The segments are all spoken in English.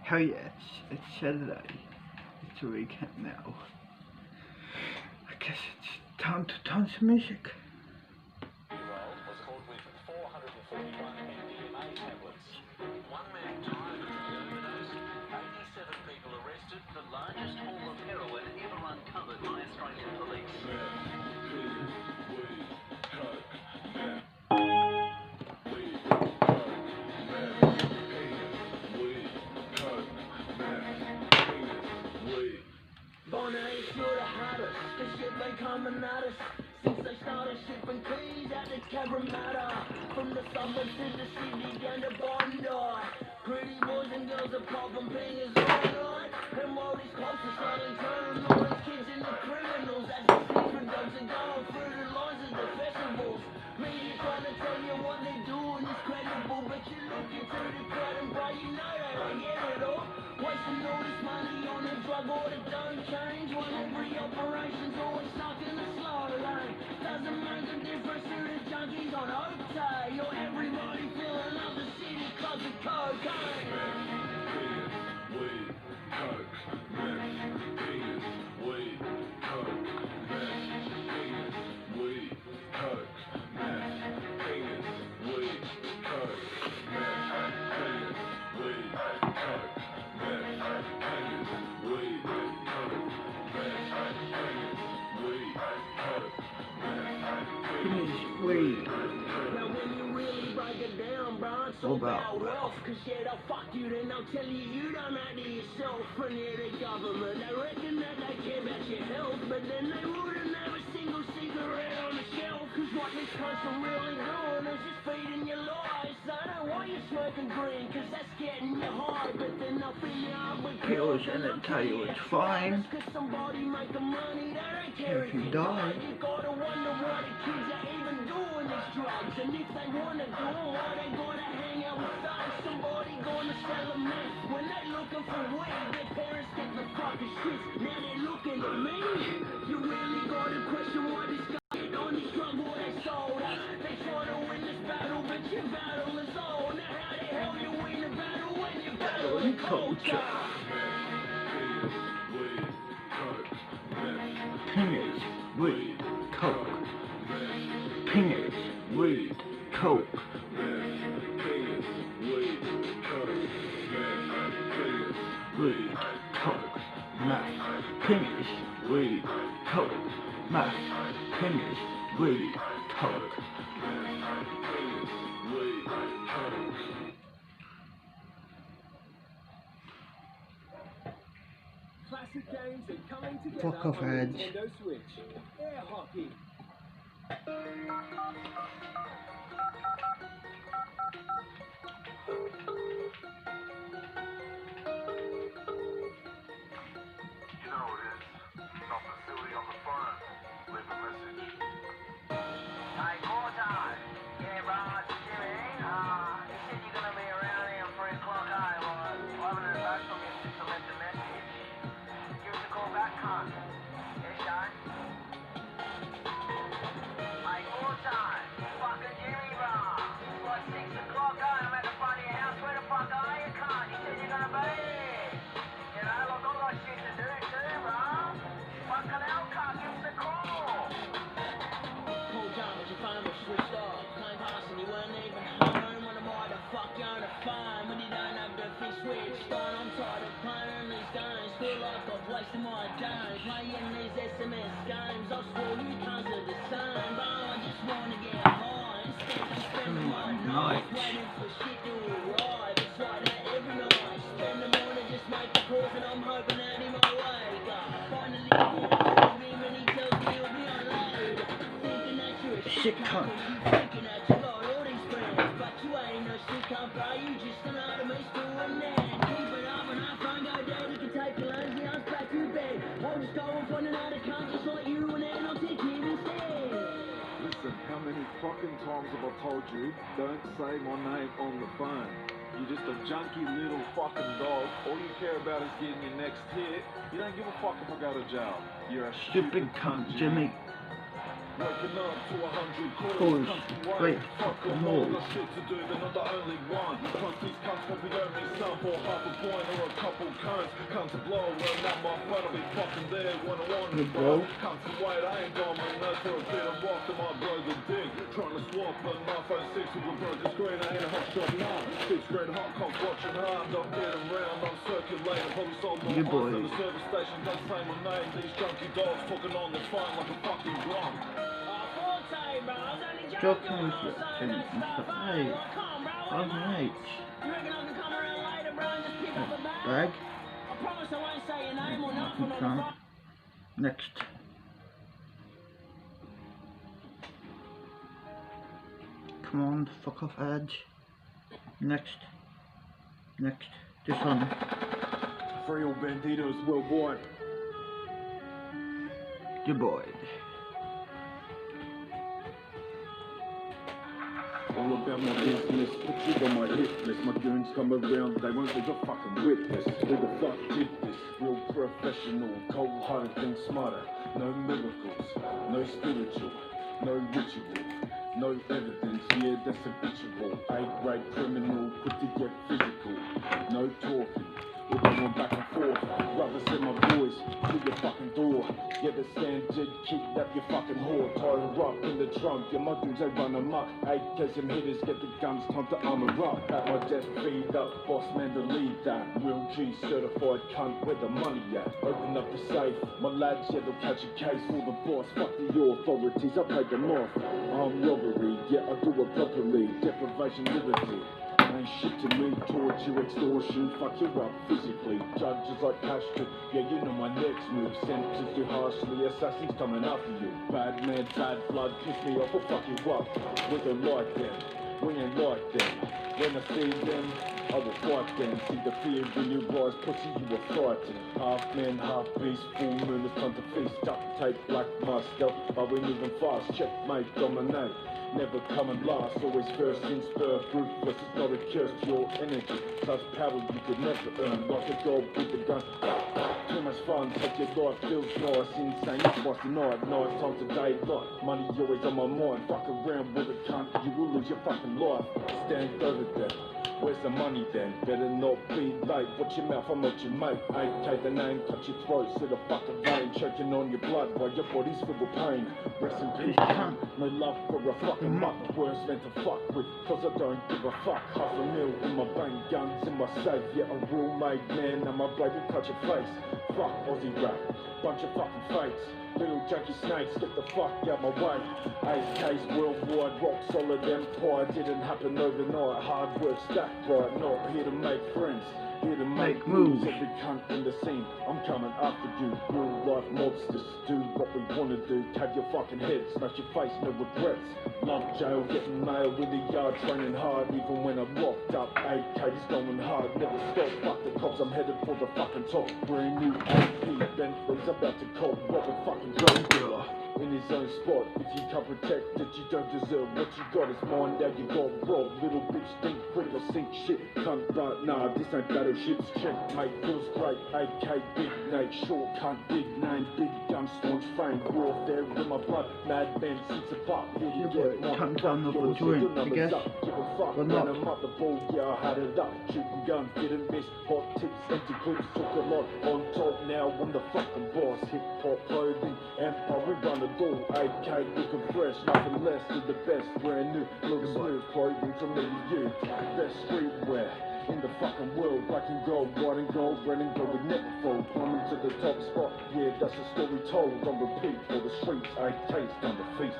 Hell yes, it's Saturday. It's a weekend now. I guess it's time to turn some music. Was caught with 441 MDMA tablets. One man died of the overdose. 87 people arrested. The largest haul of heroin ever uncovered by Australian police. Coming at us since they started shipping keys out to Cabramatta. From the suburbs to the city down to Bondi. Pretty boys and girls are popping fingers all night. And while these cops are slowly turning all these kids into criminals, as the secret dogs are going through the lines of the festivals. Media trying to tell you what they're doing is credible, but you look into the crowd and bro, you know they don't get it all. Wasting all this money on a drug order don't change. When every operation's always stuck in the slow lane. Doesn't make a difference to the junkies on OTA or everybody filling up the city clubs with cocaine. Weed, coke, meth, penis, weed, coke, meth, penis, weed, coke, meth, penis, weed, coke, meth, penis, weed, coke. Weed. Now when you really break it down, bro, it's all about wealth. Cause yeah, they'll fuck you, then they'll tell you you don't know to yourself. And yeah, the government, they reckon that they care about your health, but then they wouldn't have a single cigarette on the shelf. Cause what this country really doing is just feeding your lies. So I don't want you smoking green, cause that's getting you high. But then they'll fill you up with pills and they'll tell you it's fine. Cause somebody making money, they don't care if you die. You gotta wonder why the kids are even doing these drugs. And if they wanna do them, why they gotta hang out with thugs? Somebody gonna sell them meth. When they looking for weed, their parents get the fucking shit. Now they're looking at me. You really gotta question why this guy on this drug war they sold us. They try to win this battle, but your battle is old. Now how the hell you win a battle when you battle in culture? Penis, weed, coke. Penis, weed, coke. Weed, coke, meth. Penis, weed, coke, meth. Penis, weed, coke. Classic games and coming together Fuck off, on Edge. Nintendo Switch. Air hockey. You know it is. Not facility on the phone. Leave a message. Hey, Gordon. Yeah, bro, it's Jimmy. You said you're gonna be around here at 3 o'clock, hey? Well, I haven't heard back from you since I left the message. Give us a call back, cunt. Yeah, Shane? Hey, Gordon. Fucking Jimmy, bro. It's like 6 o'clock, hey? I'm at the front of your house. Where the fuck are you, cunt? You said you're gonna be here. You know, look, I've got shit to do too, bro. Fucking hell, cunt. Give us a call. Cool down, but your phone was switched off. Time passing, you weren't even home. When why the fuck you on the phone when you don't have the thing switched on? I'm tired of playing these games. Feel like I've wasted my days playing these SMS games. I swear you cunts are the same, but I just wanna get high instead of spending my nights waiting for shit to arrive. It's like that every night. Spend the morning just make the calls and I'm hoping that he might wake up. Finally hear him and he tells me he'll be on load. Thinking that you're a Shit cunt. thinking that you got all these friends, but you ain't no shit cunt, bro. You just another me doing that. Keep it up and our phone go dead. You can take your lazy ass back to bed. I'll just go and find another cunt just like you and then I'll take him instead. Listen, how many fucking times have I told you, don't say my name on the phone? You're just a junky little fucking dog. All you care about is getting your next hit. You don't give a fuck if I go to jail. You're a Stupid cunt, Jimmy. Waking up to 100 Calls, calls, wait, fuck fuck them them all, all. got shit to do, they're not the only one. Plus these cunts probably don't make time for half a point or a couple cones. Come to blow around that my front, I'll be fucking there when I want to blow. Come to wait, I ain't got my nose for a bit of rock that my brother dig. Trying to swap a knife 06 with a broken screen, I ain't a hot shot now. 6 grade hot cock watching hard, I'm getting round, I'm circulating. Probably sold my eyes at the service station, don't say my name. These junkie dogs talking on the phone like a fucking glum. Joking with your and stuff. Hey, I'm right. Bag. Next. Come on, fuck off, Edge. Next. Next. This one. Free all banditos worldwide. Good boy. All about my business, put you on my hit list. My goons come around, they won't leave a fucking witness. Who the fuck did this? Real professional, cold-hearted, think smarter. No miracles, no spiritual, no ritual, no evidence, yeah, that's habitual. A-grade criminal, quick to get physical. No talking, we're going back and forth. Brothers and my boys, through your fucking door. Yeah, the stand jig, kidnap your fucking whore. Tie her up in the trunk, yeah, my dudes, they run amok. 8K some hitters, get the guns, time to armor up. At my desk, feed up, boss man to lead that. Real G certified cunt, where the money at? Open up the safe, my lads, yeah, they'll catch a case for the boss. Fuck the authorities, I take them off. Armed robbery, yeah, I do it properly. Deprivation, liberty. Ain't shit to me, torture, extortion, fuck you up physically. Judges like Castro, yeah, you know my next move. Sentenced too harshly, assassins coming after you. Bad man, bad blood, piss me off or fuck you up. We don't like them, we ain't like them. When I see them, I will fight them. See the fear in your eyes, pussy, you are frightened. Half man, half beast, full moon, it's time to feast. Up, take black mask up, but we moving fast. Checkmate, dominate. Never coming last, always first in spur. Ruthless is not a curse to your energy. Such power you could never earn. Like a dog with a gun. Too much fun, take your life, feels nice. Insane, twice a night, night time to daylight. Money always on my mind. Fuck around with a cunt, you will lose your fucking life. Stand over there. Where's the money then? Better not be late. Watch your mouth, I'm not your mate. 8K the name, cut your throat, slit a fucking vein. Choking on your blood while your body's full of pain. Rest in peace, no love for a fucking muck. Words meant to fuck with, cause I don't give a fuck. $500,000 in my bank, guns in my safe. Yeah, a real made man, now my blade will cut your face. Fuck Aussie rap, bunch of fucking fakes. Little junkie snakes, get the fuck out my way. 8K's worldwide, rock solid empire. Didn't happen overnight, hard work stacked right. Not here to make friends, here to make moves. Every cunt in the scene, I'm coming after you. Real life monsters, do what we wanna do. Tag your fucking head, smash your face, no regrets. Love jail, getting mail with the yard, training hard. Even when I'm locked up, 8K's going hard. Never stop, fuck the cops, I'm headed for the fucking top. Brand new AP, Bentley's about to cop. Rob a fucking drug dealer in his own spot. If you can't protect it, you don't deserve what you got. It's mine, now you got robbed. Little bitch think quick or sink shit. Cunt, but nah, this ain't battleships. Checkmate, feels great. 8K, big Nate, short cunt, big name, big gun, staunch fame. Warfare with my blood, madman since a buck. Here you get my comes down the joint, I guess. Give a fuck, Or when not. I'm up the ball, yeah, I had it up. Shooting guns, didn't miss. Hot tips, empty clips, took a lot. On top now, I'm the fucking boss. Hip hop clothing, empire, we run the door. 8K looking fresh, nothing less than the best. Brand new, look smooth, clothing from me to you. Best streetwear in the fucking world. Black and gold, white and gold, red and gold, we never fold. Climbing to the top spot, yeah, that's a story told. On repeat for the streets, 8K's done the feast.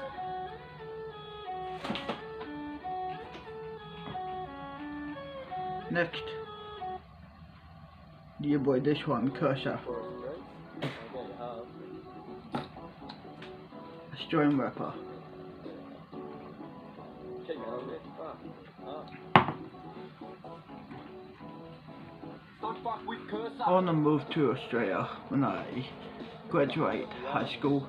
Next. Yeah boy, this one, Cursor. Australian rapper. I wanna move to Australia when I graduate high school.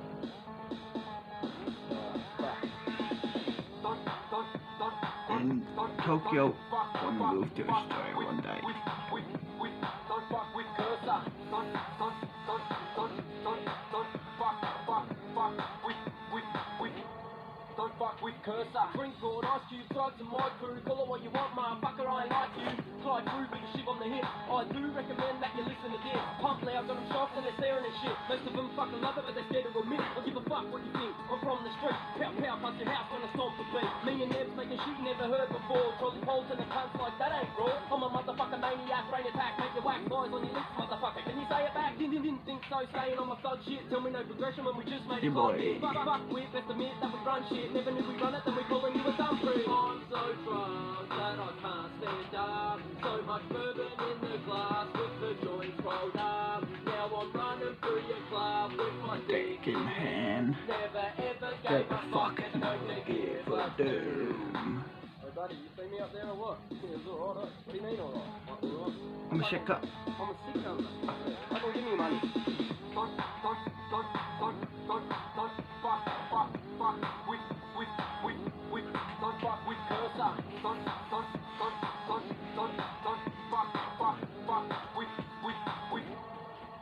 In Tokyo, I wanna move to Australia one day. Don't fuck with with cursor. Drink broad, ice cube, drugs and my crew. Call it what you want, motherfucker, I ain't like you. Glide through with a shiv on the hip. I do recommend that you listen to this. Pump loud, got them shocked and they're staring at shit. Most of them fucking love it, but they're scared to admit it. I'll give a fuck what you think. I'm from the street. Pow pow, punch your house when I stomp the beat. Me and Nebs making shit you never heard before. Trolley poles and the cunts like that ain't raw. I'm a motherfucking maniac, brain attack, make you whack flies on your lips, motherfucker. Can you say it back? Didn't think so, saying on my thug shit. Tell me no progression when we just made it club hit. Fuck with, best admit that we run shit. Never knew we run it, then we calling you a dumb fruit. I'm so drunk that I can't stand up. So much bourbon in the glass with the joints rolled up. Now I'm running through your club with my dick in hand. Never ever gave a fuck, never known to give a damn. Hey buddy, you see me up there or what? Yeah, it's alright, eh? What do you mean alright? I'm a sick up. I'm a sick number. I don't give me money. Don't fuck with cursor.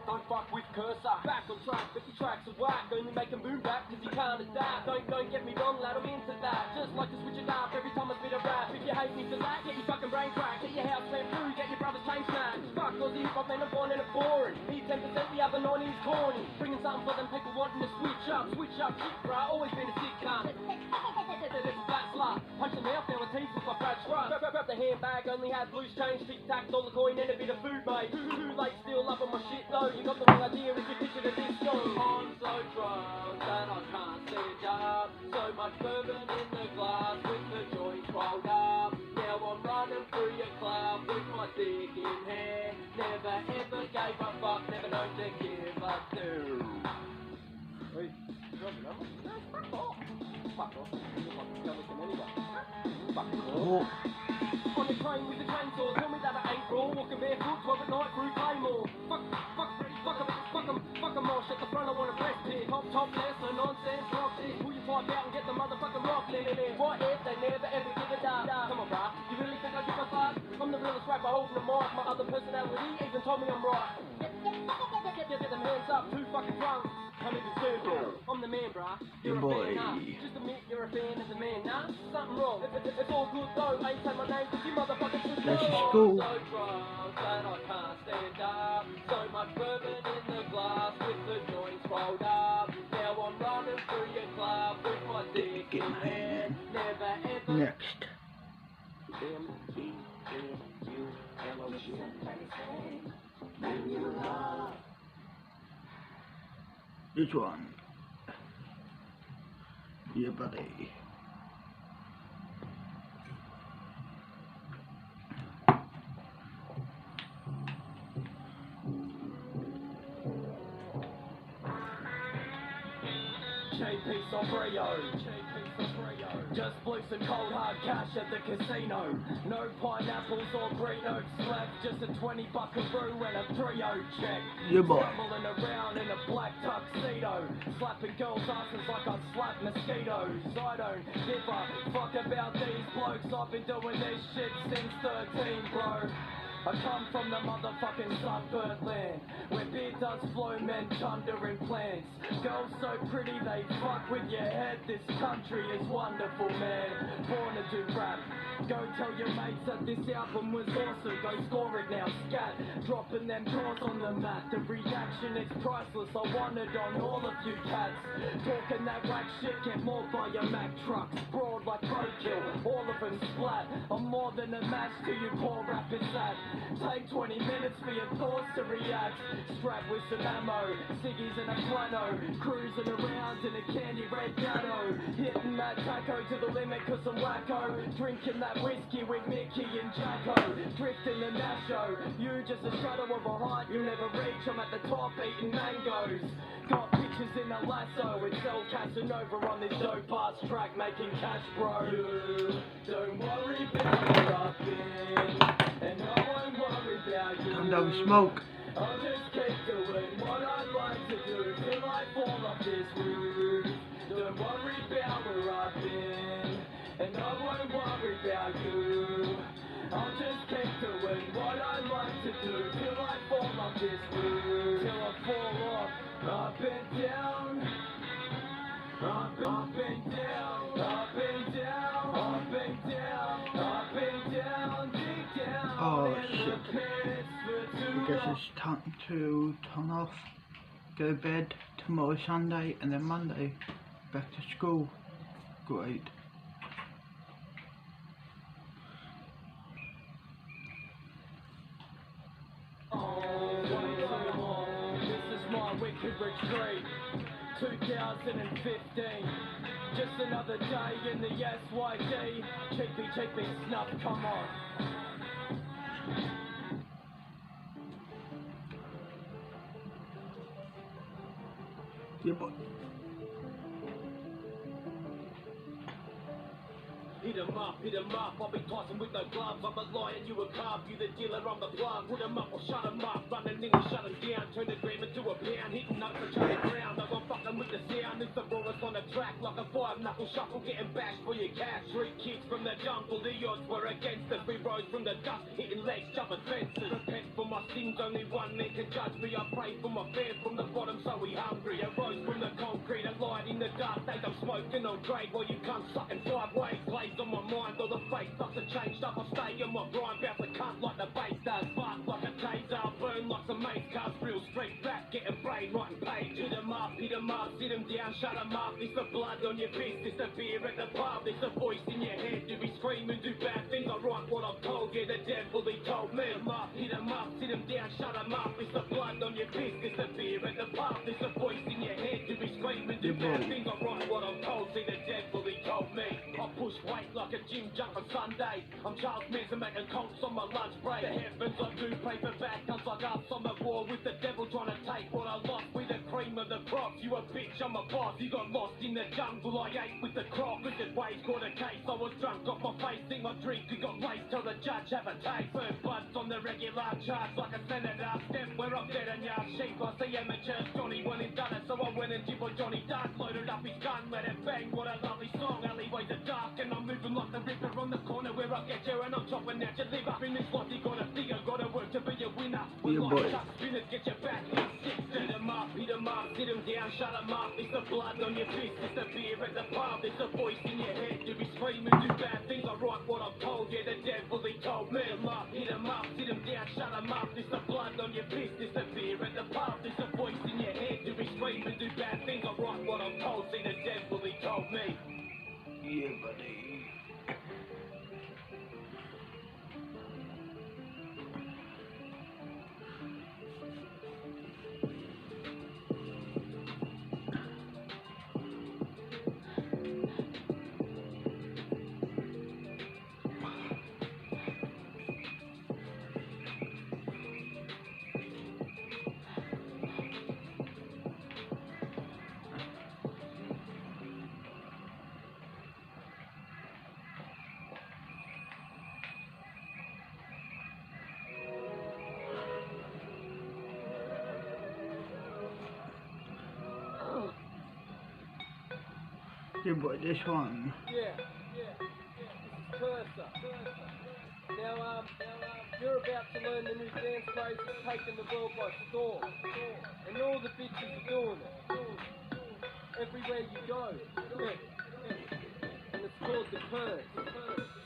Don't fuck with cursor. Back on track, but your tracks are whack. Only make 'em boom back, cause you can't adapt. Don't get me wrong, lad, I'm into that. Just like to switch it up every time I spit a rap. If you hate me for that, get your fucking brain cracked. Get your house slammed through, get your brother's chain snapped. Fuck all the hip-hop men are born and are boring. He's 10%, the other 90 is corny. Bringing something for them people wanting to switch up shit, bruh. Always been a sick cunt. It's a fat slut. Punch the mouth down with teeth with my fat strut. Grab the handbag, only had loose change, tic-tac, dollar coin and a bit of food, mate. Too late, still loving my shit though. You got the wrong idea if you picture the disco. I'm so drunk that I can't stand up. So much bourbon in the glass with the joints rolled up. Now I'm running through your club with my dick in hand. Never ever gave a fuck, never known to give a damn. Hey, you got the number? No, fuck off. Fuck off. You're fucking skeleton anyway. Fuck off. On the train with the chainsaw, tell me that I ain't raw. Walking barefoot, 12 at night through Claymore. Fuck 'em all, shut the front, I want a breast pit. Topless, no nonsense, rock this. Pull your pipe out and get the motherfucking rock lit. Right if they never ever give a damn. Come on, bruh, you really think I give a fuck? I'm the realest rapper holding the mic. My other personality even told me I'm right. Get them hands up, too fucking drunk. Can't even stand it. I'm the man, bruh. You're a fan, nah. Just admit you're a fan of the man, nah. Something wrong. It's all good though. I ain't say my name, cause you motherfuckers should know. This is cool. I'm so drunk that I can't stand up. So much bourbon in the glass with the joints rolled up. Now I'm running through your club with my dick in hand. Never ever. Next. This one. Yeah, buddy. JP Sombrio. Just blew some cold hard cash at the casino. No pineapples or green oaks left. Just a 20 buckaroo and a 3-0 check. Yeah, boy. Stumbling around in a black tuxedo. Slapping girls' asses like I slap mosquitoes. I don't give a fuck about these blokes. I've been doing this shit since 13, bro. I come from the motherfucking sunburnt land, where beer does flow, men thunder in plants. Girls so pretty they fuck with your head. This country is wonderful, man. Born to do rap. Go tell your mates that this album was awesome. Go score it now, scat. Dropping them doors on the mat. The reaction is priceless. I want it on all of you cats. Talking that whack shit, get more by your Mack trucks. Broad like roadkill, all of them splat. I'm more than a match to you poor rappers at. Take 20 minutes for your thoughts to react. Strapped with some ammo, ciggies and a plano. Cruising around in a candy red Gatto. Hitting that taco to the limit cause I'm wacko. Drinking that whiskey with Mickey and Jacko. Drifting the Nasho. You just a shadow of a height you never reach. I'm at the top eating mangoes. Got pictures in a lasso. It's El Casanova on this dope ass track making cash, bro. You don't worry about where I've been, and I won't worry about you. Come down, smoke. I'll just keep doing what I'd like to do till I fall off this roof. Don't worry about where I've been, and I won't worry about you. I'll just keep doing what I'd like to do till I fall off this roof. Till I fall off, up and down. Up and down, up and guess it's time to turn off, go to bed. Tomorrow Sunday and then Monday back to school. Great. This is my wicked retreat. 2015. Just another day in the SYD. Cheapy snuff, come on. Yeah, but Hit 'em up, I'll be tossing with no gloves. I'm a lion, you a calf, you the dealer, I'm the plug. Put 'em up or shut 'em up, running in and shut 'em down. Turn the dream into a pound, hitting notes and shutting ground. I'm fucking with the sound, it's the rawest on the track. Like a 5-knuckle shuffle, getting bashed for your cash. Street kids from the jungle, the odds were against us. We rose from the dust, hitting legs, jumping fences. Repent for my sins, only one man can judge me. I pray for my fans from the bottom, so we hungry. I rose from the concrete, a light in the dark days. I'm smoking on grade while you come sucking sideways. Plays on my mind, all the fake stuff that changed up. I stay on my grind, bounce a cunt like the bass does. Spark like a taser, burn like some mace cars. Real straight back, getting brain, writing page. Hit 'em up, sit 'em down, shut 'em up. It's the blood on your fist, it's the beer at the pub. It's the voice in your head, you be screaming, do bad things. I write what I'm told, yeah, the devil he told me. Hit 'em up, sit 'em down, shut 'em up. It's the blood on your fist, it's the beer at the pub. It's the voice in your head, you be screaming, do bad things. I write what I'm told, see the devil he told me. I push weight like a gym jump on Sunday. I'm Charles Manson making conks on my lunch break. The heavens I do paperback, cunts like us. I'm at war with the devil trying to take what I lost. We the cream of the crops, you a bitch, I'm a boss. You got lost in the jungle, I ate with the crop. Richard Wade's caught a case, I was drunk off my face. Think my drink, you got laced, tell the judge have a taste. First bloods on the regular charge like a senator. Step where I'm dead and y'all sheep. I see amateurs, Johnny went and done it. So I went and did what Johnny done. Loaded up his gun, let it bang, what a lovely song. Alleyways are dark and I'm moving like the river on the corner where I get you. And I'm chopping out your liver. In this life you gotta figure, gotta work to be a winner. Yeah, boy. Spinners get your back hit, hit 'em up, sit 'em down, shut 'em up. It's the blood on your fist, it's the beer at the pub. It's the voice in your head, you be screaming, do bad things. I write what I'm told, yeah, the devil he told me. Hit 'em up, sit 'em down, shut 'em up. It's the blood on your fist, it's the beer at the pub. It's the voice in your head, you be screaming, do bad things. I write what I'm told, see the devil he told me. yeah, buddy. Yeah, boy, this one. Yeah. This is Cursor. Now, you're about to learn the new dance craze that's taking the world by storm. And all the bitches are doing it. Everywhere you go. And it's called the curse.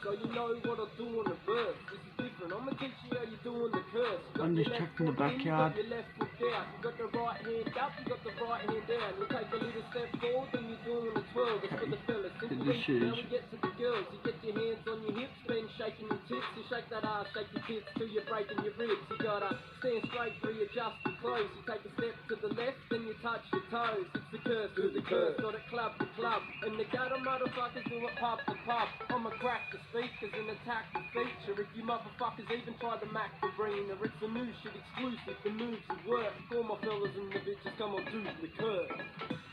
So you know what I'll do on the verse. This is different. I'm gonna teach you how you do on the curse. I'm just checking the backyard. You got your left foot down. You got the right hand up. You got the right hand down. You take a little step forward and you're doing the twirl. That's for the fellas. This is- Now we get to the girls. You get your hands on your hips, then shaking your tits. You shake that ass, shake your tits till you're breaking your ribs. You gotta stand straight, readjust your clothes. You take a step to the left, then you touch your toes. It's the curse, do the curse, not at club to club. And the gutter motherfuckers do it pub to pub. I'ma crack the speakers and attack the feature. If you motherfuckers even try to mac the arena, it's a new shit exclusive. The moves that work. All my fellas and the bitches, come on, do the curse.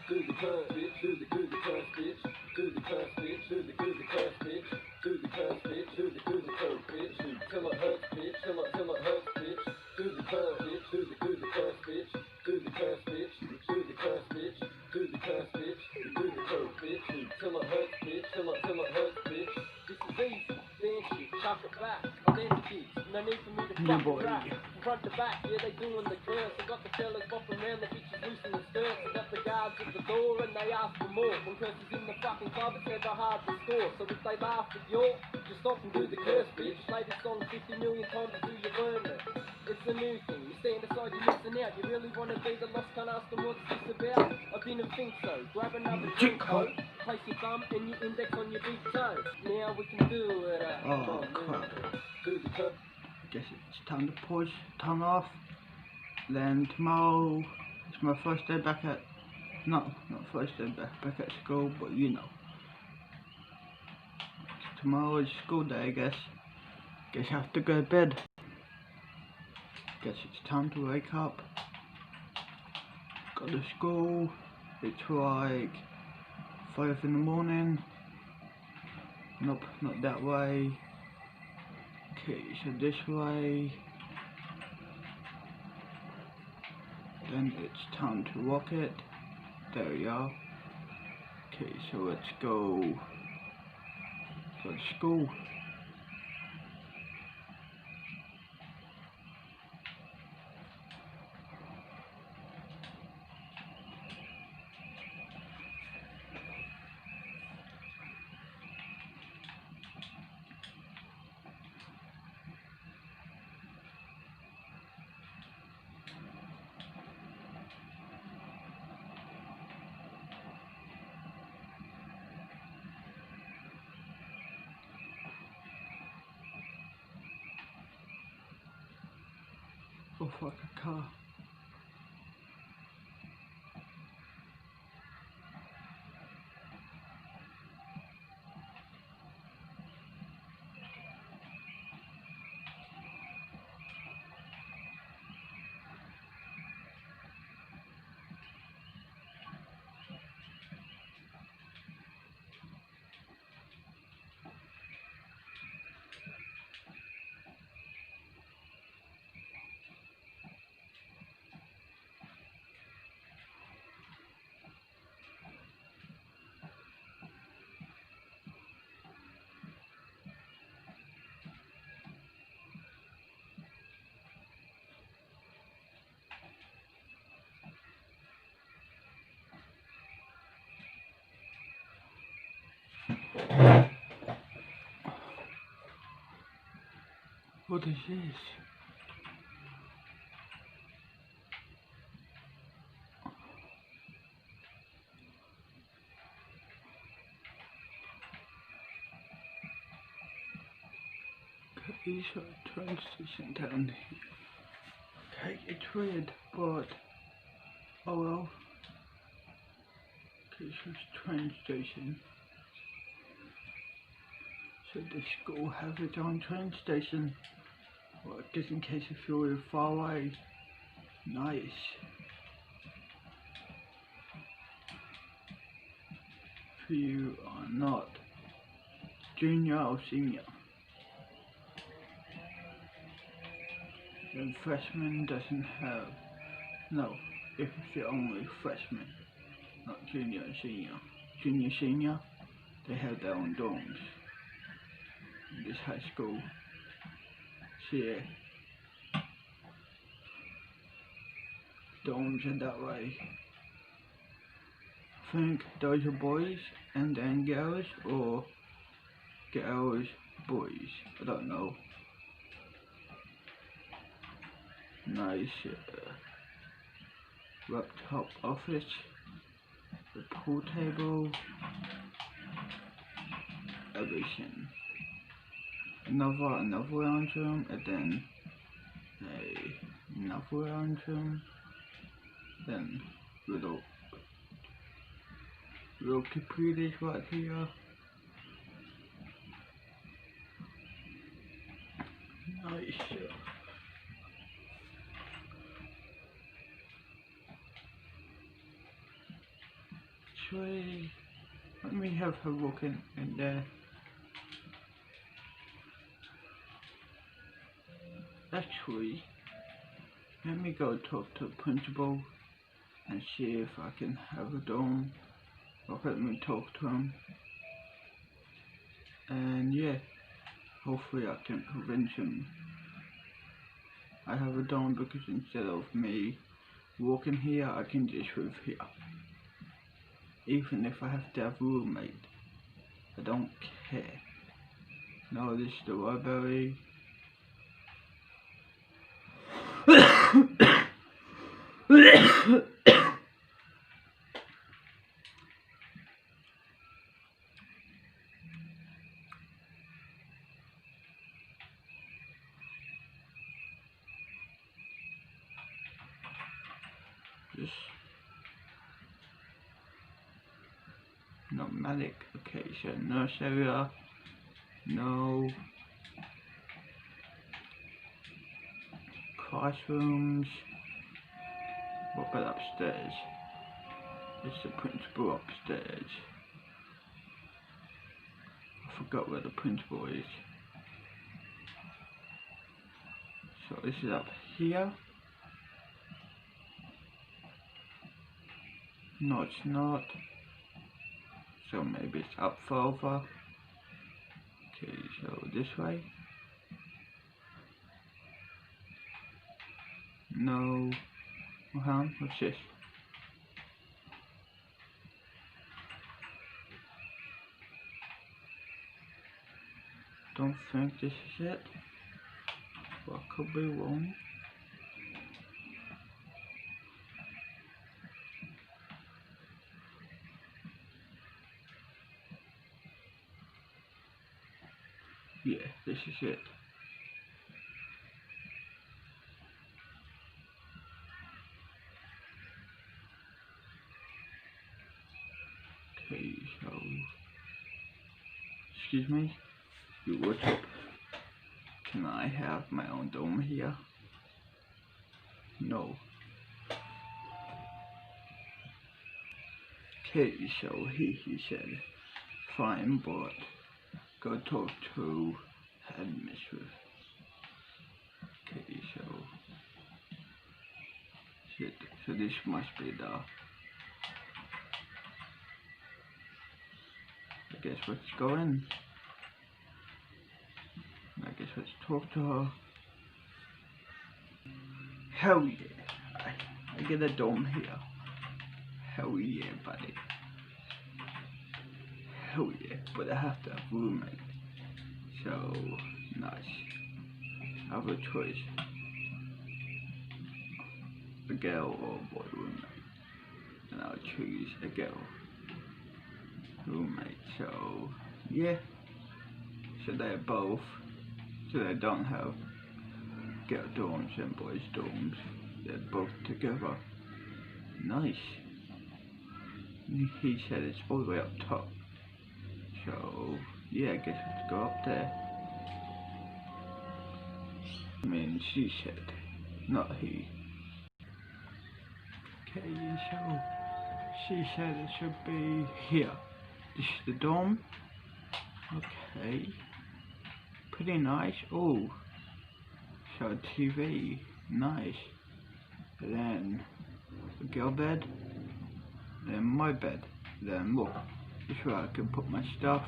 Do the curse, bitch. Do the curse, bitch. Do the curse, bitch. Do the curse, bitch. Do the curse, bitch. Do the curse, bitch. Till it hurts, bitch. Till it hurts, bitch. Do the curse, bitch. Do the curse, bitch. Do the curse, bitch. Do the curse, bitch. Do the curse, bitch. Do the curse, bitch. Till it hurts, bitch. Till it hurts, bitch. This is easy. Dance shit. Chuck it back. I dance kids. No need for me to Yeah, fuck boy. rap. From front to back, yeah, they doing the curse. I got the fellas bopping around, the bitches loosen the skirts. I got the guards at the door and they ask for more. When curses in the fucking club, it's never hard to score. So if they laugh at your, just stop and do the curse, bitch. Play this song 50 million times until you learn it. It's a new thing. You inside you're missing out. You really wanna be the lost, can't ask them what's this about. I didn't think so. Grab another drink, ho. Place your thumb and your index on your big toe. Now we can do it. Oh crap. Guess it's time to push, turn off. Then tomorrow it's my first day back at, not first day back at school, but you know. Tomorrow is school day, I guess. Guess I have to go to bed. Guess it's time to wake up. Go to school. It's like 5 in the morning. Nope, not that way. Okay, so this way. Then it's time to walk it. There we are. Okay, so let's go to school. Oh fuck, a car. What is this? Okay, so a train station down here. Okay, it's weird, but oh well. Okay, so it's train station. So the school has its own train station. Well, just in case if you're far away. Nice. If you are not junior or senior, then freshman doesn't have, no, if you're only freshman, not junior and senior. Junior, senior, they have their own dorms in this high school. So yeah, dorms are that way. I think those are boys and then girls, or girls, boys, I don't know. Nice laptop office, the pool table, everything. Another lounge room, and then another lounge room, then little computers right here. Nice. Actually, let me have a look in there. Actually, let me go talk to the principal and see if I can have a dorm. Or let me talk to him. And yeah, hopefully I can convince him I have a dorm, because instead of me walking here, I can just live here. Even if I have to have a roommate, I don't care. No, this is the library. this. Not medic. Okay, so nurse area. No. Classrooms. What about upstairs? It's the principal upstairs. I forgot where the principal is. So this is up here. No, it's not. So maybe it's up further. Okay, so this way. No. Hold on, what's this? Don't think this is it. But I could be wrong. Yeah, this is it. Okay, so excuse me. You what's up? Can I have my own dome here? No. Okay, so he said, fine, but go talk to headmistress. Okay, so shit. So this must be the. I guess let's go in. I guess let's talk to her. Hell yeah! I get a dome here. Hell yeah, buddy. Hell yeah, but I have to have a roommate. So nice. I have a choice. A girl or a boy roommate. And I'll choose a girl roommate. So yeah. So they're both. So they don't have girl dorms and boys dorms. They're both together. Nice. He said it's all the way up top. So yeah, I guess let's go up there. I mean, she said, not he. Okay, so she said it should be here. This is the dorm. Okay. Pretty nice. Oh. So TV. Nice. And then a girl bed. Then my bed. Then look. This is where I can put my stuff.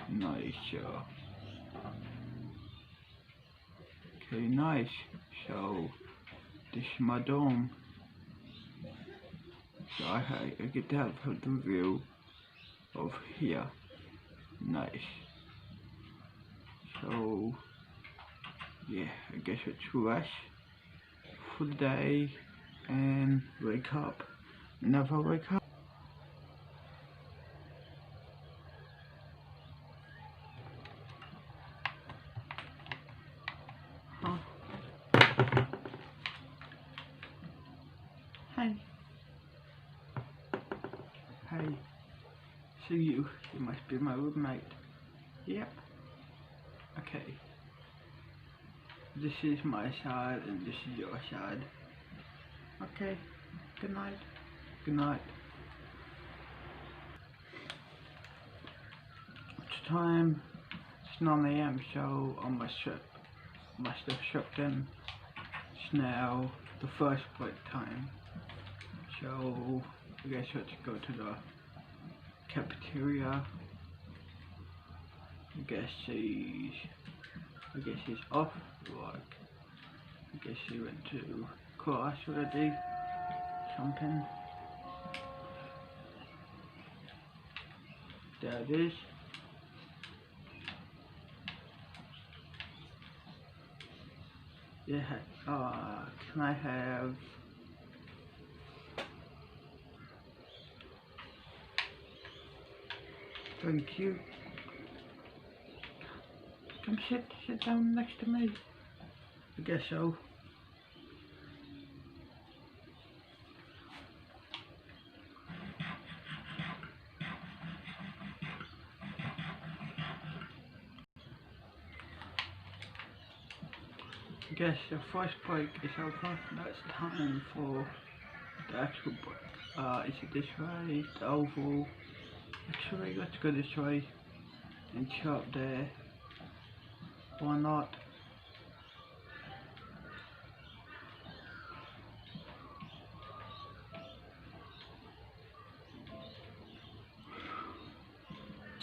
Nice. Okay, nice. So this is my dorm. So I get to have the view of here. Nice. So yeah, I guess it's rest for the day and wake up. Never wake up. Huh? Hey. Hey. So you must be my roommate. Yep. Okay. This is my side and this is your side. Okay. Good night. Good night. It's time. It's 9 AM, so I must have shopped in. It's now the first break time. So I guess let's go to the cafeteria. I guess she's off work. I guess she went to class already. Something. There it is. Yeah. Can I have? Thank you. Come sit down next to me. I guess so. guess the first break is over. That's time for the actual break. Is it this way? The oval? Actually, let's go this way and chill up there. Why not?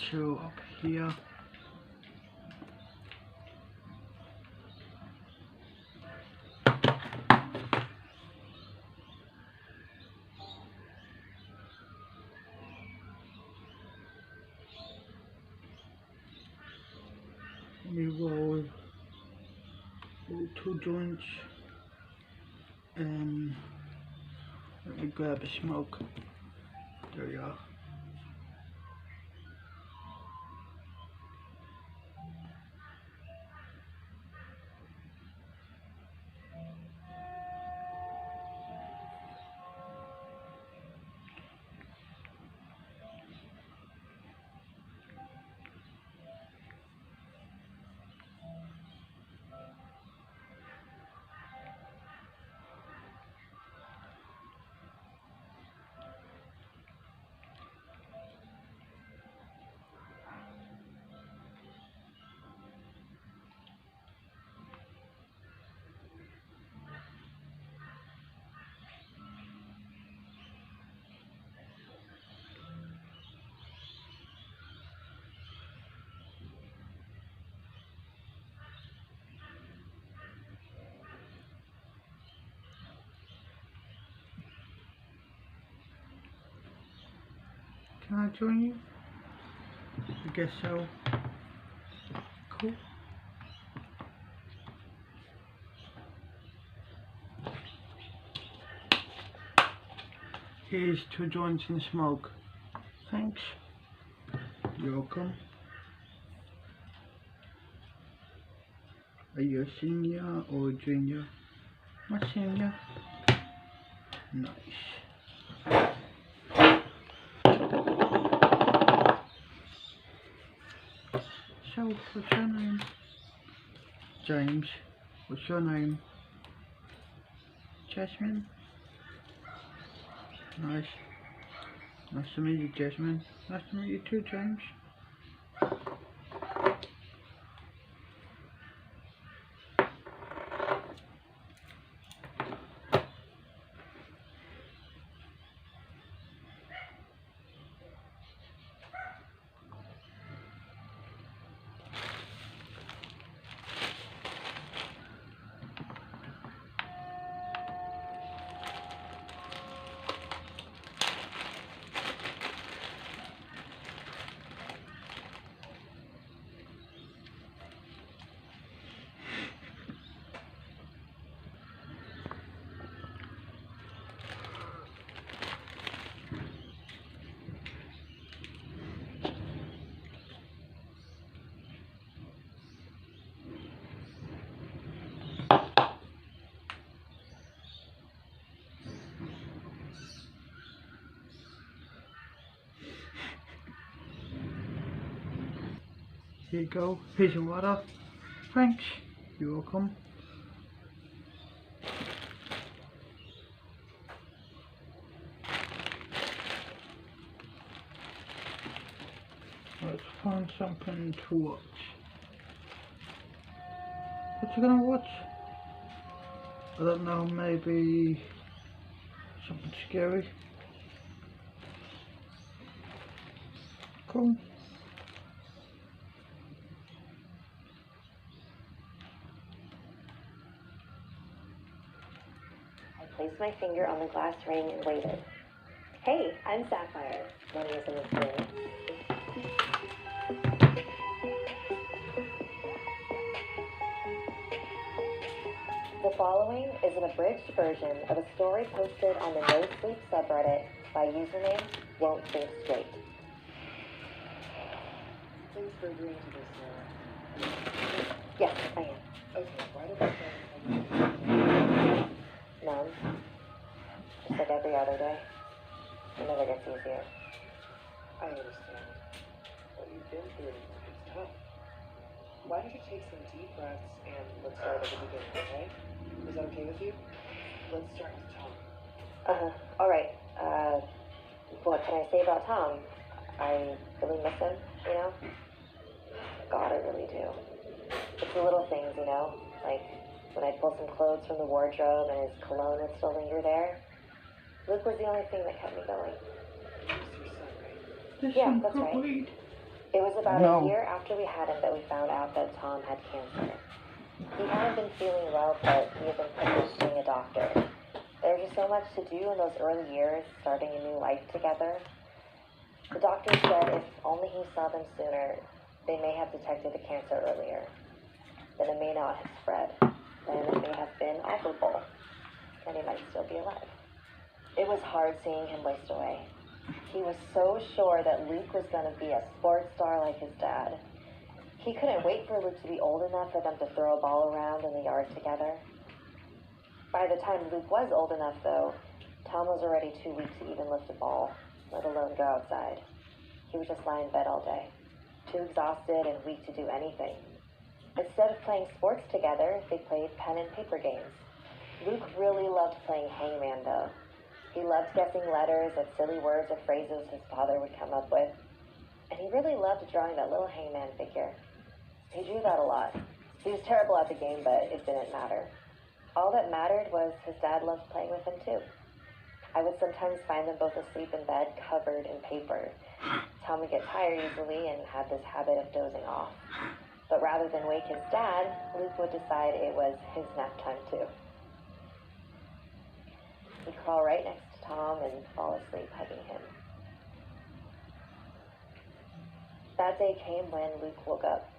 Chill up here. We roll two joints and let me grab a smoke. There we are. Can I join you? I guess so. Cool. Here's two joints and smoke. Thanks. You're welcome. Are you a senior or a junior? I'm a senior. Nice. So, what's your name? James. What's your name? Jasmine? Nice. Nice to meet you, Jasmine. Nice to meet you too, James. Here you go. Here's your water. Thanks. You're welcome. Let's find something to watch. What you gonna watch? I don't know, maybe something scary. Cool. I placed my finger on the glass ring and waited. Hey, I'm Sapphire. Want to hear something scary? The following is an abridged version of a story posted on the No Sleep subreddit by username Won't Think Straight. Thanks for agreeing to this, Yes, I am. Okay, why did I say none? Just like every other day. It never gets easier. I understand. What you've been through, it's tough. why don't you take some deep breaths and let's start at the beginning, okay? Is that okay with you? Let's start with Tom. Alright. What can I say about Tom? I really miss him, you know? God, I really do. It's the little things, you know? Like when I'd pull some clothes from the wardrobe and his cologne would still linger there. Luke was the only thing that kept me going. Yeah, that's right. It was about a year after we had him that we found out that Tom had cancer. He hadn't been feeling well, but he had been put off seeing a doctor. There was just so much to do in those early years, starting a new life together. The doctor said if only he saw them sooner, they may have detected the cancer earlier. Then it may not have spread. Then it may have been operable. And he might still be alive. It was hard seeing him waste away. He was so sure that Luke was going to be a sports star like his dad. He couldn't wait for Luke to be old enough for them to throw a ball around in the yard together. By the time Luke was old enough, though, Tom was already too weak to even lift a ball, let alone go outside. He would just lie in bed all day, too exhausted and weak to do anything. Instead of playing sports together, they played pen and paper games. Luke really loved playing hangman, though. He loved guessing letters and silly words or phrases his father would come up with. And he really loved drawing that little hangman figure. He drew that a lot. He was terrible at the game, but it didn't matter. All that mattered was his dad loved playing with him, too. I would sometimes find them both asleep in bed, covered in paper. Tom would get tired easily and had this habit of dozing off. But rather than wake his dad, Luke would decide it was his nap time, too. He'd crawl right next to Tom and fall asleep hugging him. That day came when Luke woke up,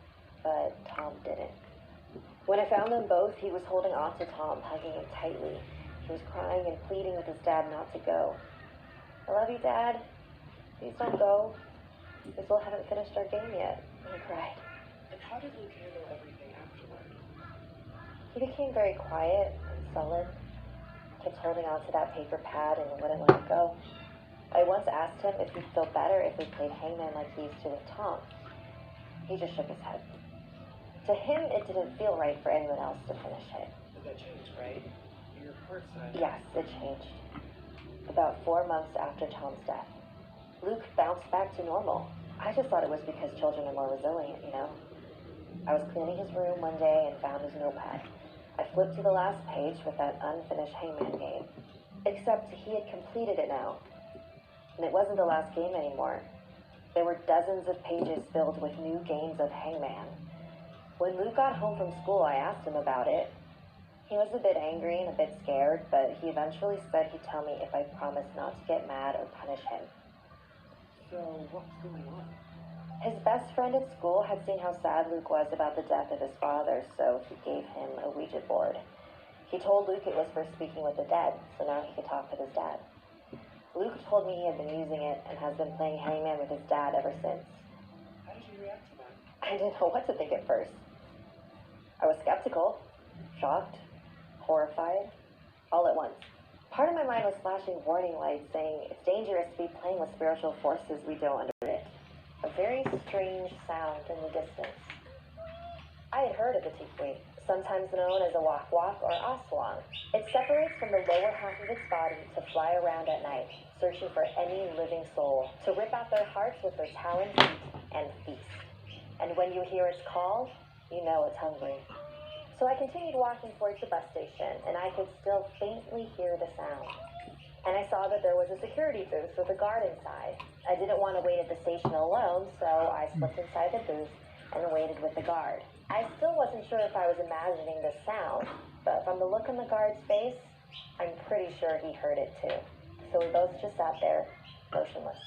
but Tom didn't. When I found them both, he was holding on to Tom, hugging him tightly. He was crying and pleading with his dad not to go. I love you, Dad. Please don't go. We still haven't finished our game yet. And he cried. And how did Luke handle everything afterward? He became very quiet and sullen. Kept holding on to that paper pad and wouldn't let it go. I once asked him if he'd feel better if we played hangman like he used to with Tom. He just shook his head. To him, it didn't feel right for anyone else to finish it. But that changed, right? Your report said... Yes, it changed. About 4 months after Tom's death. Luke bounced back to normal. I just thought it was because children are more resilient, you know? I was cleaning his room one day and found his notepad. I flipped to the last page with that unfinished hangman game. Except he had completed it now. And it wasn't the last game anymore. There were dozens of pages filled with new games of hangman. When Luke got home from school, I asked him about it. He was a bit angry and a bit scared, but he eventually said he'd tell me if I promised not to get mad or punish him. So, what's going on? His best friend at school had seen how sad Luke was about the death of his father, so he gave him a Ouija board. He told Luke it was for speaking with the dead, so now he could talk with his dad. Luke told me he had been using it and has been playing hangman with his dad ever since. How did you react to that? I didn't know what to think at first. I was skeptical, shocked, horrified, all at once. Part of my mind was flashing warning lights saying it's dangerous to be playing with spiritual forces we don't understand. A very strange sound in the distance. I had heard of the tikwi, sometimes known as a wak-wak or aswang. It separates from the lower half of its body to fly around at night, searching for any living soul, to rip out their hearts with their taloned feet and feast. And when you hear its call, you know it's hungry. So I continued walking towards the bus station, and I could still faintly hear the sound. And I saw that there was a security booth with a guard inside. I didn't want to wait at the station alone, so I slipped inside the booth and waited with the guard. I still wasn't sure if I was imagining the sound, but from the look on the guard's face, I'm pretty sure he heard it too. So we both just sat there, motionless.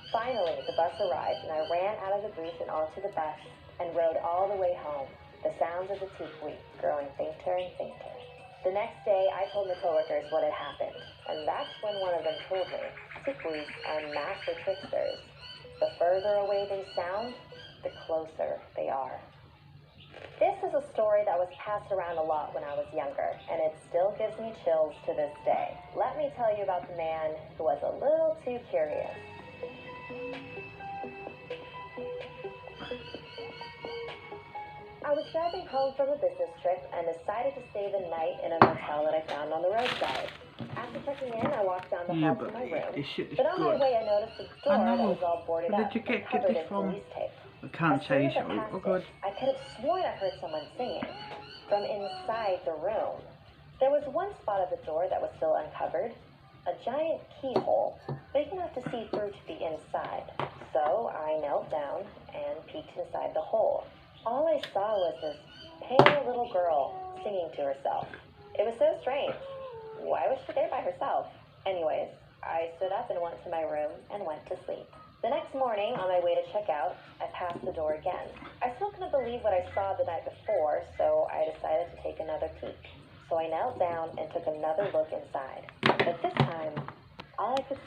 Finally, the bus arrived, and I ran out of the booth and onto the bus and rode all the way home, the sounds of the tikwi growing fainter and fainter. The next day, I told my coworkers what had happened, and that's when one of them told me, tikwis are master tricksters. The further away they sound, the closer they are. This is a story that was passed around a lot when I was younger, and it still gives me chills to this day. Let me tell you about the man who was a little too curious. I was driving home from a business trip and decided to stay the night in a motel that I found on the roadside. After checking in, I walked down the Yeah, hall to but my room. this shit is But on my good. way, I noticed the I door that know. was all boarded Where up did you and get covered this in from? police tape. I can't As say soon as I sorry. passed Oh god. it, I could have sworn I heard someone singing from inside the room. There was one spot of the door that was still uncovered, a giant keyhole, big enough to see through to the inside. So I knelt down and peeked inside the hole. All I saw was this pale little girl singing to herself. It was so strange. Why was she there by herself? Anyways, I stood up and went to my room and went to sleep. The next morning, on my way to check out, I passed the door again. I still couldn't believe what I saw the night before, so I decided to take another peek. So I knelt down and took another look inside. But this time, all I could